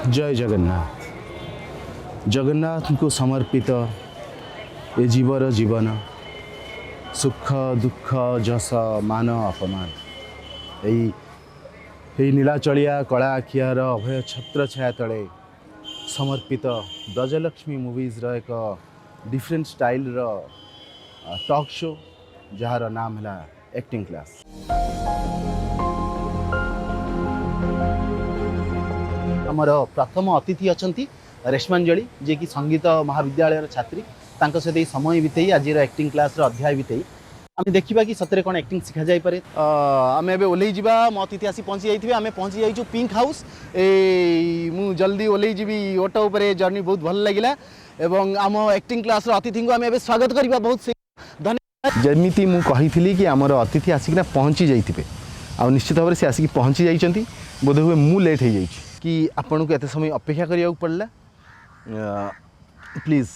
जय जगन्नाथ। जगन्नाथ को समर्पित ए जीवर जीवन सुख दुख जस मान अपमान यही नीलाचलिया कला आखियार अभय छत्र छाया तले समर्पित ब्रजलक्ष्मी मूवीज एक different style talk show jar नाम है एक्टिंग क्लास। आमर प्रथम अतिथि अच्छा रेशमांजलि जे कि संगीत महाविद्यालय छात्री सहित समय बीते आज एक्टिंग क्लास अध्याय बीते आम देखा कि सतरे कौन एक्टिंग शिखा जाए पारे। आम ए ओल्ल जा मो अतिथि आसी पहुँची जाइए आम पहुँची जाइए पिंक हाउस मु जल्दी ओल्ल जी ऑटो उपर जर्नी बहुत भल लगे एवं आम एक्टिंग क्लास अतिथि को आम स्वागत करवा बहुत धन्यवाद। जमीती मुझी कि आमर अतिथि आसिक पहुँची जाइए आ निश्चित भाव से आसिक पहुँची जाइए बोध हुए मु लेट हो जाइए कि आपन को एत समय अपेक्षा करिया पड़ला प्लीज।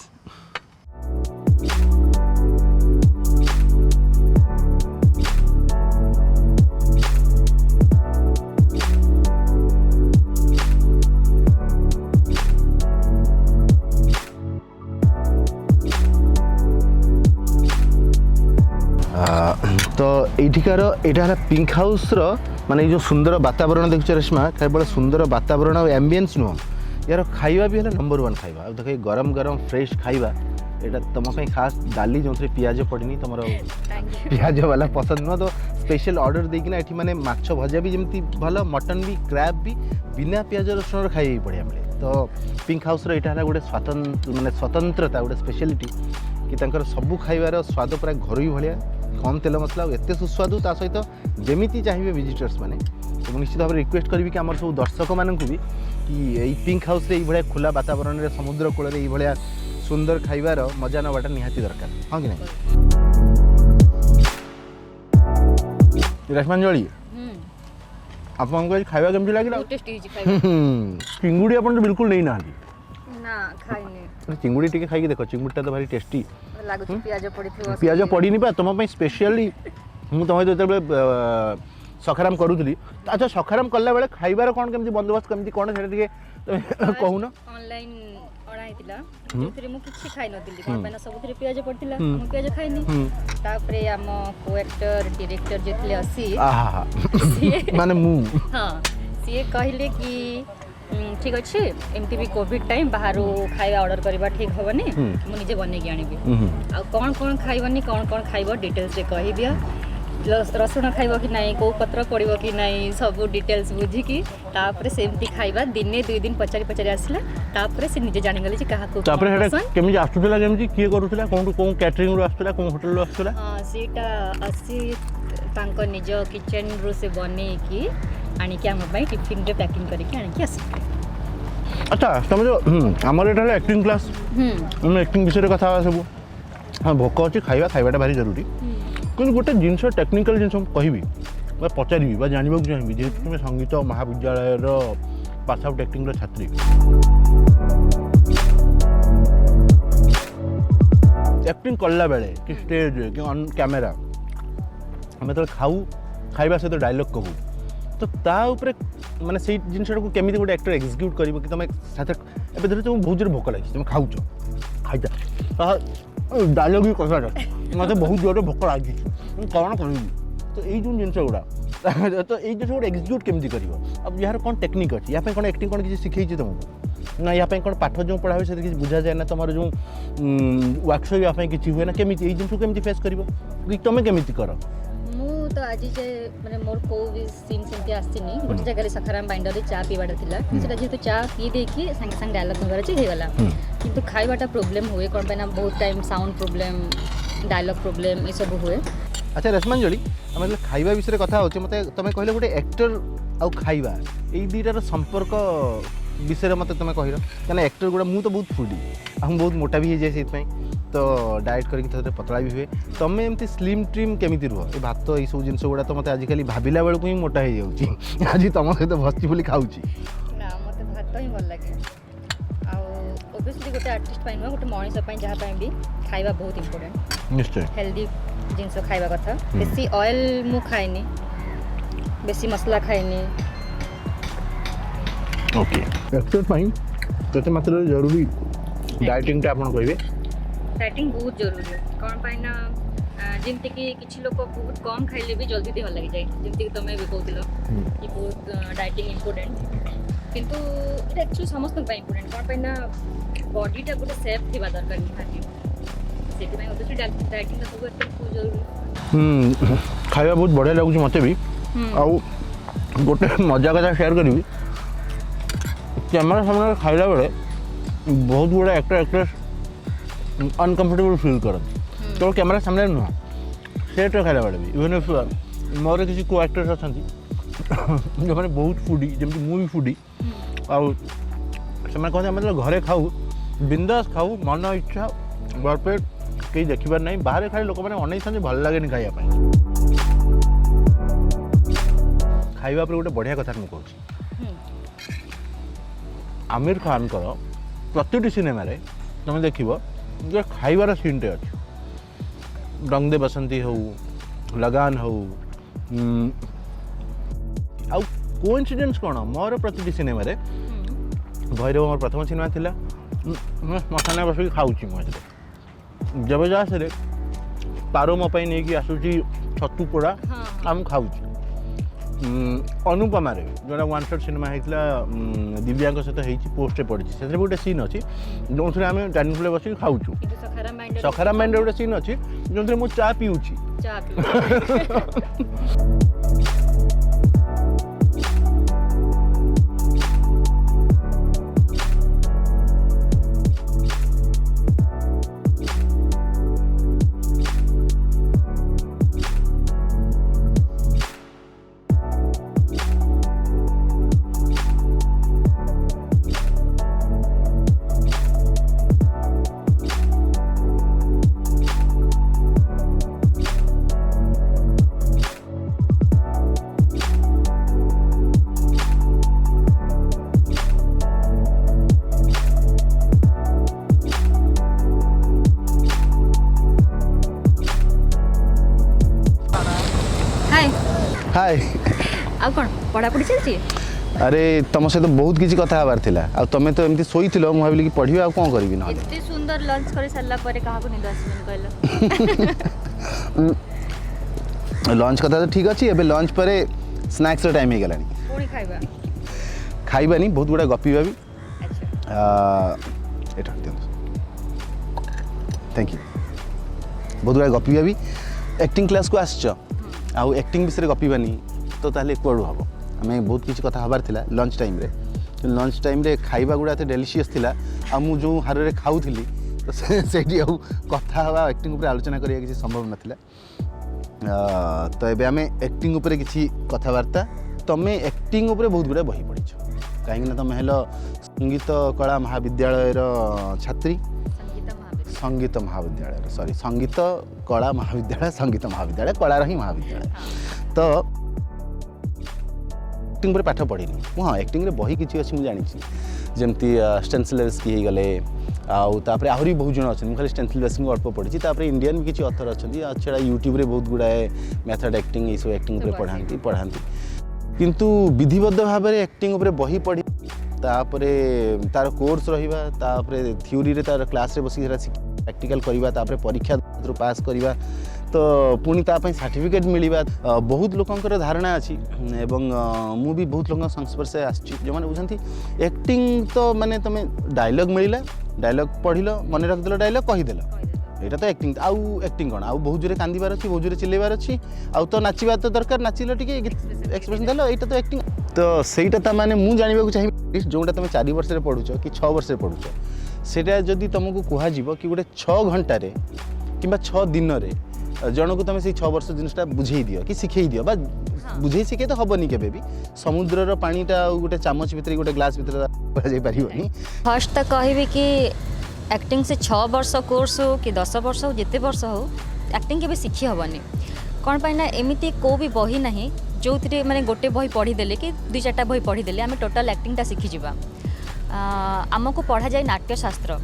तो एठिकार एटा पिंक हाउस माने जो सुंदर वातावरण देखुच रेशमा केवल सुंदर वातावरण और एम्बियंस नुह यार खाइबा भी है नंबर 1 खाइबा देख गरम गरम फ्रेश खाइबा एटा तुम खास डाली जो पियाज पड़नी तुम पियाज वाला पसंद नुह तो स्पेशल ऑर्डर देकिना एठी माने माछ भजा भी जमती भल मटन भी क्रैब भी बिना पियाज रसुण खाई बढ़िया मिले। तो पिंक हाउस एटा गोटे स्वतंत्रता गोटे स्पेशलिटी कि सबू खाइबार स्वाद पूरा घर भाया कम तेल मसला एत सुस्वादु ता सहित जमीती चाहिए विजिटर्स मैंने तो निश्चित भाव रिक्वेस्ट करी कि आम सब दर्शक मानू भी कि यही पिंक हाउस ये खुला वातावरण में समुद्र कूल ये सुंदर खाइबार मजा नवाटा निहाती दरकार हाँ कि नहीं। रेशमांजलि आपको खाइबा केमती लगे चिंगुड़ी आप बिल्कुल नहीं ना चिंगुड़ी टी खाई देख चिंगुड़ी तो भारी टेस्टी पियाज पड़नी पा तुम स्पेशली मुझे तुम जो सखाराम करूली अच्छा सखाराम कला बेले खाइबार कौन केमती बंदोबस्त केमती कौन से कहून ऑनलाइन अड़ा जोथिरे मु किछि खाइ नथिली कोन पैना सबुथिरे पियाज पड़तिला मु पियाज खाइनी तापरे हम को एक्टर डायरेक्टर जे थिले असी आहा माने मु हां सिए कहले कि ठीक अच्छे एमती भी कोविड टाइम बाहर खाଇବା ऑर्डर करबा ठीक होबनी मु निजे बने के आनिबी आ कौन खाइबनी कौन खाइबो डिटेल्स रे कहि दिया रसुण खाइबो कि नहीं को पत्र पड़िबो कि नहीं सब डिटेल्स बुझी कि तापरे सेमती खाइबा दिने 2 दिन पचारी आसला तापरे से निजे जानि गली जे कहा को तापरे हेडा केमि आस्तुला केमि की करूतला कोन कैटरिंग रो आस्तुला कोन होटल रो आस्तुला हां सेटा असि तांको निज किचन रो से बने की आनी के हम भाई टिफिन रे पैकिंग करके आनी के आसी। अच्छा तुम जो आमर एटा एक्टिंग क्लास हम एक्टिंग विषय कथा सब हाँ भोक अच्छी खाइबाटा भारी जरूरी कि गोटे जिनस टेक्निकल जिन कहबी पचारि जानवा चाहिए जेहेतु तुम संगीत महाविद्यालय पास आउट एक्टिंग छात्री एक्टिंग कला बेले कि स्टेज कि ऑन कैमेरा आम जो खाऊ खाइबा सहित डायलॉग कहू तो ताऊपर माने से जिनसा को केमी गोटे एक्टर एक्जिक्यूट कर कि तुम साथ धर तुम बहुत जोर भोक लगी तुम खाऊच खाइचा डायलॉग भी कथा मत बहुत जोर भोक लगी कौन कर तो यही जो जिन गुड़ा तो ये जिन गोटे एक्जिक्यूट केमी कर अब यार कौन टेक्निक अच्छी या कौन एक्टिंग कौन किसी शिखई तुमको ना या कौन पाठ जो पढ़ा हुए से बुझा जाए ना तुम जो वर्कशॉप या किसी हुए ना केमी जिन केमी फेस कर तुम केमी कर तो आज जे माने मोर को भी सीन सेमती आसीनी गोटे जगह सखाराम बाइंडर रे चा पीबाटा थिला सेटा जेतु चा पी देकी संगे संगे डायलॉग नगर चे हे गला किंतु खाइबाटा प्रॉब्लम हुए कोन पैना बहुत time sound problem dialogue problem ए सब हुए। अच्छा रेशमांजलि आम खाइबा विषय कथा होचे मते तुम कहले गोटे एक्टर आ खाइबा ए दुईटार संपर्क विषय मत तुम कह क्या एक्टर गुड़ा मुझे तो बहुत फूडी हम बहुत मोटा भी हो जाए से तो डाएट करके पतला भी हुए तुम एमती स्लिम ट्रिम केमी रुह ये भात ये सब जिन गुड़ा तो मत आजिकल भाविला बेलू ही मोटा हो जाऊँगी आज तुम सहित बसची बोली खाऊँ मत भात ही भल लगे ओबियसली गोटे आर्टिस्ट नुह गोटे मनीष जहाँ भी खाइबा बहुत इंपोर्टेंट निश्चय हेल्दी जिनस खाइबा कथा बेसी ऑयल मु खाएनी बेसी मसला खाएनी ओके एक्टर पाई केते मात्रा जरूरी डाइटिंग टा आपण कहबे डाइटिंग बहुत जरूरी कौन पाई ना जेमती कि किछि लोक बहुत कम खाइले भी जल्दी देह लगी जाए जेमती कि तमे भी कहतिलो कि बहुत डाइटिंग इंपोर्टेंट किंतु इट एक्चुअली समस्त पाई इंपोर्टेंट कौन पाई ना बॉडी टा गोटे सेफ थिबा दरकार निहाती सेति में होते डाइटिंग का सब बहुत जरूरी खाଇବା बहुत बढ़िया लगुच मते भी आउ गोटे मजा कथा शेयर करी कैमेरा सामने खाइला बेले बहुत गुड़ा एक्टर एक्ट्रेस अनकंफर्टेबल फील करते तो कैमेरा सामने नुह सेट खाइला बेले भी इवन इफ मोर किसी को एक्टर्स अच्छा जो मैंने बहुत फूडी जमी मुझे फूडी आउ से कहते मतलब घरे खाऊ बिंदास खाऊ मन इच्छा भरपेट कहीं देखिबार नहीं बाहर खाई लोक मैंने अनेक था भल लगे खाइबा खाइबा पर गोटे बढ़िया कथा मुझे कहूँ आमिर खान कर प्रति सिनेमा तुम देख जो खाइबार सीनटे अच्छे रंग दे बसंती हो लगान हो आउ कोइंसिडेंस कौन मोर प्रति सिनेमा भैरव मोर प्रथम सिनेमा थिला मखाना बस खाऊँ मुझे जब जा से पारो मो नहीं आसूची छतु पोड़ा आम खाऊ अनुपमा जो वन शॉट सिनेमा होता दिव्या सहित पोस्ट पड़ी से गोटे सीन अच्छी जो थे आम डाइनिंग टेबल बस खाऊ सखारा माइंड गोटे सीन अच्छी जो थे मुझे चा पीऊँगी हाय आ कौन पढ़ा पढ़ी चलती अरे तुम सहित बहुत किसी कथा हबार थिला आ तमे तो एमती सोईथिलो मु भाबिली कि पढ़िबे आ कोन करबी न इतनी सुंदर लंच करे साला परे कहा को निद आसबेन कहलो लंच कथा तो ठीक अछि एबे लंच परे स्नैक्स रो टाइम हे गेलानी कोनी खाइबा खाइबा नहीं बहुत गुडा गपीबा भी अच्छा एटा दियो थैंक यू बहुत गुडा गपीबा भी एक्टिंग क्लास को आछछ आउ एक्टिंग विषय गपीबानी तो ताले कुआडू हम आम बहुत किसी कथा हबार थिला लंच टाइम रे लंच टाइम रे खाइबा गुड़ा एते डेलीशियस थिला आ मु जो हार रे खाउथिली तो सेठी आउ कथा हवा एक्टिंग ऊपर आलोचना करिया किसी संभव नथिला तो एबे आम एक्टिंग ऊपर किसी कथबार्ता तमे एक्टिंग ऊपर बहुत गुड़ा बही पढ़ीछ कहीं तुम हेलो संगीत कला महाविद्यालय छात्री संगीत महाविद्यालय सॉरी संगीत कला महाविद्यालय संगीत महाविद्यालय कलार ही महाविद्यालय तो एक्टिंग पर पाठ पढ़ी हाँ एक्टिंग रे बही किसी अच्छी मुझे जानी जमती स्टेंसिलवेस्की गले आउे आहरी बहुत जन अच्छे खाली स्टेंसिलवेस्की अल्प पढ़ी इंडियन भी किसी ऑथर अच्छा छड़ा यूट्यूब रे बहुत गुड़ाए मेथड एक्टिंग ये सब एक्टिंग पढ़ाती किंतु विधिबद्ध भाव में एक्टिंग उपर बही पढ़ी तापरे तार कोर्स रहिबा तापरे थ्योरी रे तार क्लास रे बसी प्रैक्टिकल करिबा तापरे परीक्षा पास करिबा तो पुणी तापई सर्टिफिकेट मिलिबा बहुत लोकंकर धारणा अछि एवं मु भी बहुत लोक संस्पर्श आछि जो माने बुझंती एक्टिंग तो माने तमे डायलॉग मिलिला डायलॉग पढ़िलो मन रखदिलो डायलॉग कहिदेलो एटा तो एक्टिंग आउ एक्टिंग कोन आउ बहुत जोरे कांदीबार अछि बहुत जोरे चिल्लेबार अछि आउ तो नाचिबा तो दरकार नाचिलो टिके एक्सप्रेशन देलो एटा तो एक्टिंग तो सेटा त माने मु जानिबा को चाहि जोटा तुम 4 वर्ष रे पढुछो कि 6 वर्ष रे पढुछो सेटा जदी तुमको कुहा जीवो कि गोटे 6 घंटा रे किंबा 6 दिन रे जन को तुम से 6 वर्ष जिनटा बुझे दियो कि सिखै दियो बा बुझे सिखे तो हबनी केबे भी समुद्र रो पानीटा गोटे चामच भितर गोटे ग्लास भितर परा जाई परिबनी फर्स्ट तक कहबी कि एक्टिंग से 6 वर्ष कोर्स हो कि 10 वर्ष हो जिते वर्ष हो एक्टिंग के शिखी हेनी कौन पाई ना एमती को भी बही ना जो थे मैंने गोटे बही पढ़ीदे कि 2-4 बही पढ़ीदे आम टोटाल एक्टिंगटा शिखिजा आमको पढ़ा जाए नाट्यशास्त्र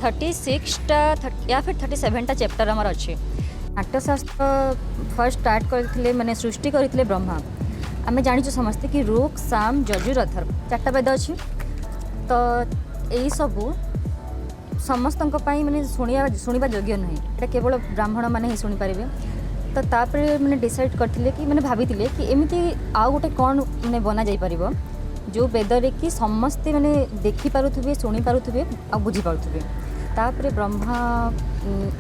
36टा या फिर 37टा चैप्टर आमर अच्छे नाट्यशास्त्र फर्स्ट स्टार्ट करते मैंने सृष्टि करते ब्रह्मा आम जाचु समस्ते कि ऋक् साम यजुर अथर्व 4टा वेद अच्छी तो यही सबू समस्त माने शुणा योग्य नुहे ये केवल ब्राह्मण मैंने ही शुणी पारे तो तापर मैंने डिसाइड करते कि मैंने भाभी कि एमती आउ गोटे कौन मैंने बना जाई परिबो जो वेदरे कि समस्ते मैंने देखी पारुथिबे शुणी पारुथिबे आ बुझी पारुथिबे तापर ब्रह्मा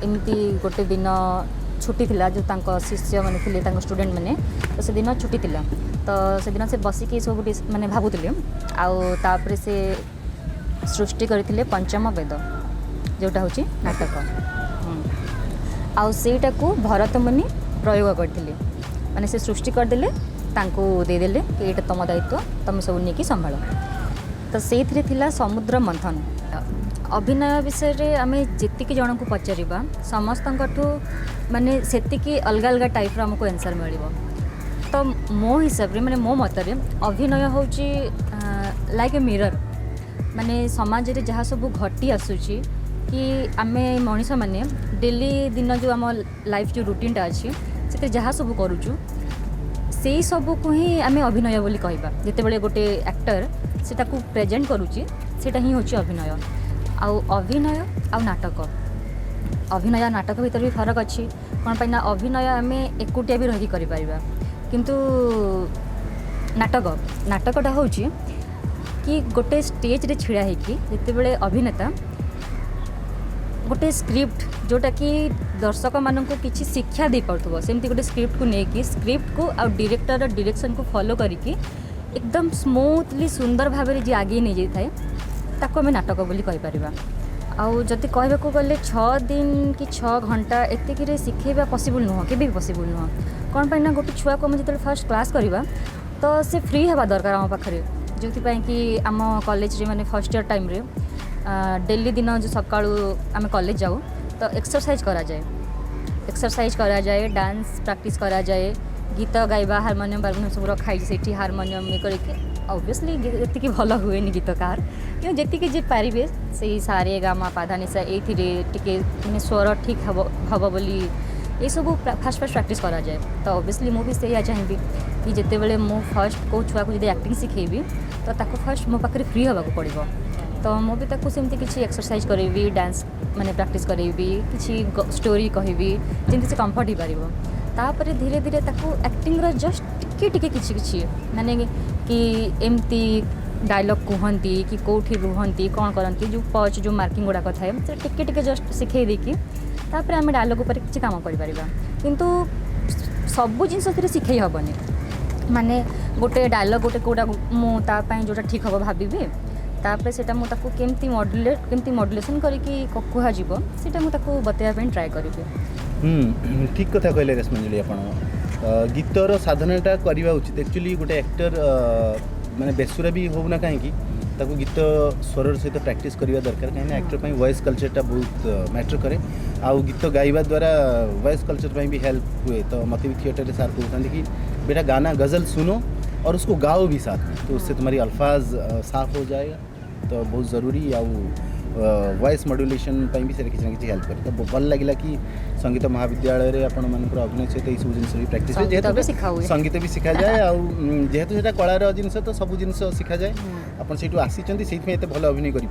एमती गोटे दिन छुट्टी थिला जो तांको शिष्य माने थिले तांको स्टूडेंट माने तो से दिन छुट्टी थिला तो से दिन से बसिकी सब माने भाबुथिले आउ तापर से सृष्टि करथिले पंचम वेद जोटा होची नाटक आउ सेटा को भरत मुनि प्रयोग करथिले माने से सृष्टि करदेले तांको दे देले कि एटा तम दायित्व तुम सब नेकी संभाल तो से थिला समुद्र मंथन अभिनय विषय रे आमे जेतिकी जन को पचारिबा समस्त माने सेतिकी अलग अलग टाइप आमको आंसर मिलिबो तो मो हिसाब रे माने मो मतरे अभिनय होची लाइक ए मिरर माने समाज रे जहाँ सब घटी आसुची कि आमे मनीष माने डेली दिन जो आम लाइफ जो रूटीनटा अच्छी से जहाँ सब करुचु से सब को ही आमे अभिनय बोली कहबा जेतेबेले गोटे एक्टर सेटा को प्रेजेंट करुची सेटा ही होची अभिनय आउ अभिनय आउ नाटक अभिनय नाटक भीतर भी फरक अच्छी कौन पाई ना अभिनय आम एकुटिया भी रही करें किंतु नाटकटा हूँ कि गोटे स्टेज रे छिड़ा होकि जितेबले अभिनेता गोटे स्क्रिप्ट जोटा कि दर्शक मानक किसी शिक्षा दे पार्थो सेमती गोटे स्क्रिप्ट को लेकिन स्क्रिप्ट को आ डायरेक्टर डायरेक्शन को फॉलो करके एकदम स्मूथली सुंदर भाव में जी आगे नहीं जाए ताको आम नाटक बोली कहीपर आउ जदि कहवाक गले 6 दिन कि 6 घंटा एतिक शिखेबा पॉसिबल नुह के भी पॉसिबल नुह कौन पाई ना गोटे छुआ को जो फर्स्ट क्लास करवा तो से फ्री हवा दरकार आम पाखे जो कि आम कॉलेज रे माने फर्स्ट ईयर टाइम रे डेली दिन जो सका आम कॉलेज जाऊ तो एक्सरसाइज करा जाए डांस प्रैक्टिस करा जाए गीत गाइबा हारमोनियम बारमोनियम सब रखाई से हारमोनियम ये करके ऑब्वियसली जी भल हुए गीतकार कि जी जे पारे से सारे गामा पाधानिशा ये मैंने स्वर ठीक हम बोली ये सब फास्ट प्रैक्टिस करा जाए तो ऑब्वियसली मुझे से चाहिए कि जिते बड़े मु फर्स्ट को छुआ को एक्टिंग शिखेबी तो ताको फर्स्ट मो पाखे फ्री होगा पड़ो तो मुझे सेमती किसी एक्सरसाइज करेबी डांस माने प्रैक्टिस करेबी किसी स्टोरी कहबी जमी से कंफर्ट हो पार तापर धीरे धीरे ताको एक्टिंग जस्ट टिके किसी माने कि एमती डायलॉग कहती कि कौटी रुहती कौन करती जो पच जो मार्किंग गुड़ाक थाए टिके जस्ट शिखे देकी तापर आम डायलॉग उपर किसी काम कर किंतु सबू जिन शिखे हेनी माने गोटे डायलॉग गोटे कौटा मुझे जोटा ठीक हम भावी तापर से केमती मॉड्यूलेशन करके कहब से बताइए ट्राए करी ठीक कथा कहले रेशमांजलि आपण गीतर साधनाटा करवा उचित एक्चुअली गोटे एक्टर माने बेसुरा भी होना कहीं ताको गीत स्वर सहित प्रैक्टिस करवा दरकार कहीं एक्टर वॉइस कल्चरटा बहुत मैटर करे आउ गीत गाइबा द्वारा वॉइस कल्चर भी हेल्प हुए तो मत भी थिएटर सार कहते कि बेटा गाना गज़ल सुनो और उसको गाओ भी साथ में तो उससे तुम्हारी अल्फाज साफ हो जाएगा तो बहुत ज़रूरी आउ वॉइस मॉड्यूलेशन भी से किसी ना किसी हेल्प करे तो भल लगे कि संगीत महाविद्यालय रे आपण मानकर अभिनय सहित यू जिन भी प्रैक्टिस जेहेतु संगीत भी शिखा जाए जेहेतु से कलार जिन तो सब जिन शिखा जाए आप आसी से भल अभिनय कर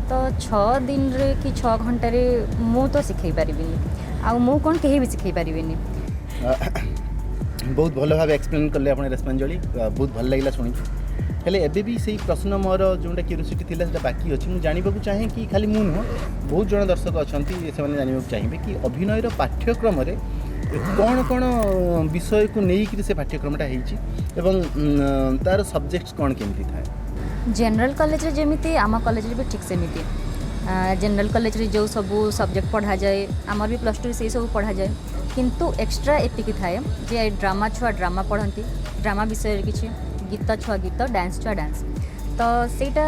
तो 6 दिन रे कि 6 घंटे रे मु तो शिखई पारिबिनी आ मु कोन कहीं भी शिखई पारिबिनी बहुत भल भाव एक्सप्लेन कले आप रेशमांजलि बहुत भल लगे शुणी हेले एबे भी सही प्रश्न मोर जोटा क्यूरियोसिटी थिला सेटा बाकी अछि मु जानिबा को चाहे कि खाली मु नुह बहुत जन दर्शक अछंती से माने जानिबा को चाहिए कि अभिनय रो पाठ्यक्रम रे कौन कौन विषय को नहीं से पाठ्यक्रमटा हेछि एवं तार सब्जेक्ट्स कौन केमती थाए जनरल कॉलेज रे जेमिति आम कॉलेज रे भी ठीक सेमिति जनरल कॉलेज रे जो सब सब्जेक्ट पढ़ा जाए आमर भी +2 से सब पढ़ा जाए किंतु एक्स्ट्रा एतिकी थाए जे ड्रामा छुआ ड्रामा पढ़ती ड्रामा विषय किसी गीत छुआ गीत डांस छुआ डांस तो सेटा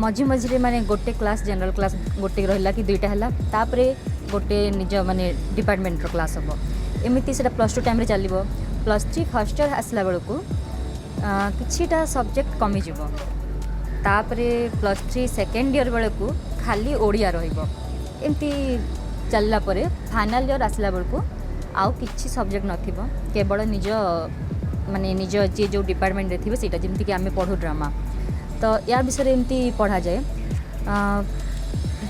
मझी मझे माने गोटे क्लास जनरल क्लास गोटे रहा कि 2टा है तापर गोटे निज माने डिपार्टमेंट रो क्लास हम एमती से +2 टाइम रे चलो +3 फर्स्ट ईयर आसला बेलू किछिटा सब्जेक्ट कमिज तापर +3 सेकेंड ईयर बेलू खाली ओडिया रमती चलला फाइनल ईयर आसला बेलू आउ किसी सब्जेक्ट नथिबो केवल निज माने निज जे जो डिपार्टमेंट रे थिबे सेटा जेमति कि आमे पढो ड्रामा तो या विषय एमती पढ़ा जाए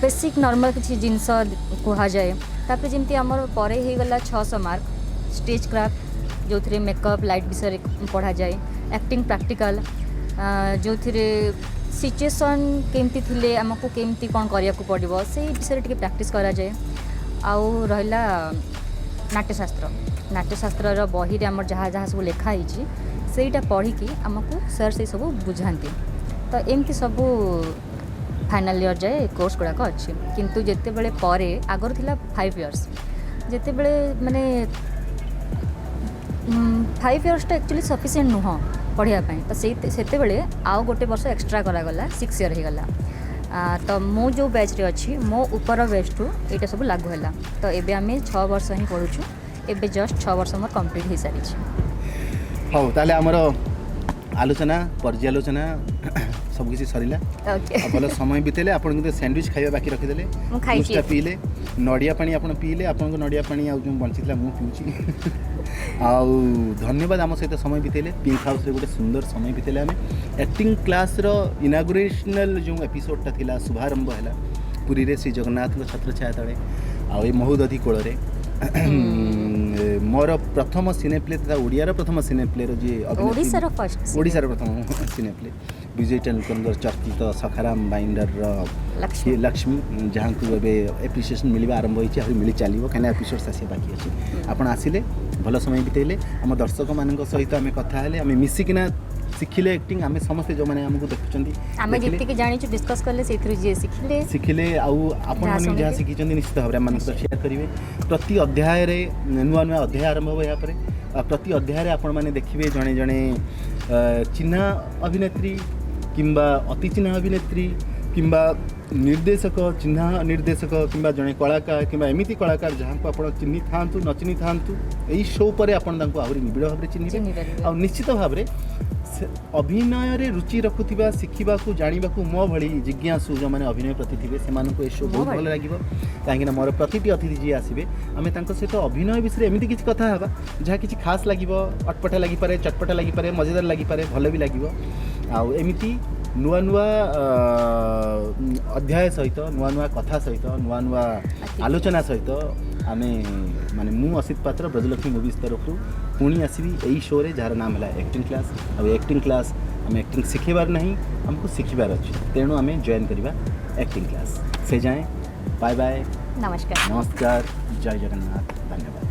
बेसिक नॉर्मल किसी जिनस कहा जाए तापर जेमति हमर परे हे गला 600 मार्क स्टेज क्राफ्ट जो थरे मेकअप लाइट विषय पढ़ा जाए एक्टिंग प्रैक्टिकल जो थरे सिचुएशन केमती थिले हमको केमती कोन करिया को पड़िबो से विषय टिके प्रैक्टिस करा जाए आउ रहला नाट्यशास्त्र रो बही रे हमर जहाँ जहाँ सब लिखा होइछि सेटा पढ़ी कि हमको सर से सब बुझांती तो एमती सब फाइनल ईयर जाए कोर्स गुड़ाक अच्छी किंतु जिते बड़े परे आगर थिला 5 इयर्स जिते बड़े माने 5 इयर्स एक्चुअली सफिशिएंट नुह पढ़िया तो सेते बड़े आउ गोटे वर्ष एक्स्ट्रा करागला 6 इयर हो गला तो मो जो बैच रे अच्छी मो ऊपर बैच टू ये सब लागू है तो एबे आमे 6 वर्ष ही पढ़ुछु एबे जस्ट 6 वर्ष मोर कंप्लीट हो सारी हौ ताले हमर आलोचना पर्यालोचना सब किसी सरिला भल समय बितेले आपन के सैंडविच खाइबा बाकी रखिदेले मुस्टा पीले नडिया पानी आपन पीले आपन को नडिया पानी आ जो बंचितला मु पिउची आउ धन्यवाद आम सहित समय बितेले पिंक हाउस रे गोटे सुंदर समय बितेले आमे एक्टिंग क्लास रो इनागुरेशनल जो एपिसोड ता थिला शुभारंभ हैला पुरी रे श्री जगन्नाथ छत्र छाया तळे आ ए महोदधि कोळ रे मोर प्रथम सिनेप्ले तथा ओडियार प्रथम सिनेप्ले जे ओडिसार प्रथम सिनेप्ले विजय तेंदुलकर चर्चित सखाराम बाइंडर लक्ष्मी जहाँ को एप्रिसिएसन मिलवा आरंभ होती है मिली चलो कहीं एपिसोड आसे बाकी अच्छे आपड़ आसिले भल समय बितेले आम दर्शक मान सहित आम कथा आम मिसिकिना शिखिले एक्टिंग आम समस्ते जो मैंने आमको देखुं डिस्कस कले शिखिले आपण जहाँ शिखी निश्चित भाव में शेयर करेंगे प्रति अध्याय नुआ नुआ अध्याय आरंभ हो यहाँ प्रति अध्याय आपण मैंने देखिए जड़े जड़े चिन्हा अभिनेत्री किंबा अति चिन्हा अभिनेत्री किंबा निर्देशक चिन्हा निर्देशक किंबा जड़े कलाकार किंबा एमती कलाकार जहाँ को आप चिन्ही था न चिन्ही था यही शो पर आपड़ आहरी निबिड़ भाव में चिन्ह आ निश्चित भाव में अभिनय रुचि रखुवा शिखा जानवा मो भली जिज्ञासु जो मैंने अभिनय प्रति थे से शो बहुत भल लगे कहीं मोर प्रति अतिथि जी आसवे आम सहित अभिनय विषय एमती किसी कथा हाँ जहाँ किसी खास लगे अटपटा लगिपे चटपटा लगिपे मजेदार लगिपे भल भी लगे आमती नुआ नुआ अध्याय सहित नुआ नुआ कथा सहित नुआ नुआ आलोचना सहित आम माने मु असित पात्र ब्रजलक्ष्मी मूवीज तरफ पुणी आसवि यही शो रे जार नाम है एक्टिंग क्लास और एक्टिंग क्लास आम एक्टिंग शिखेबार नहीं आमको शिखबार अच्छे तेणु आम जॉइन करवा एक्टिंग क्लास से जाए बाय बाय नमस्कार जय जगन्नाथ धन्यवाद।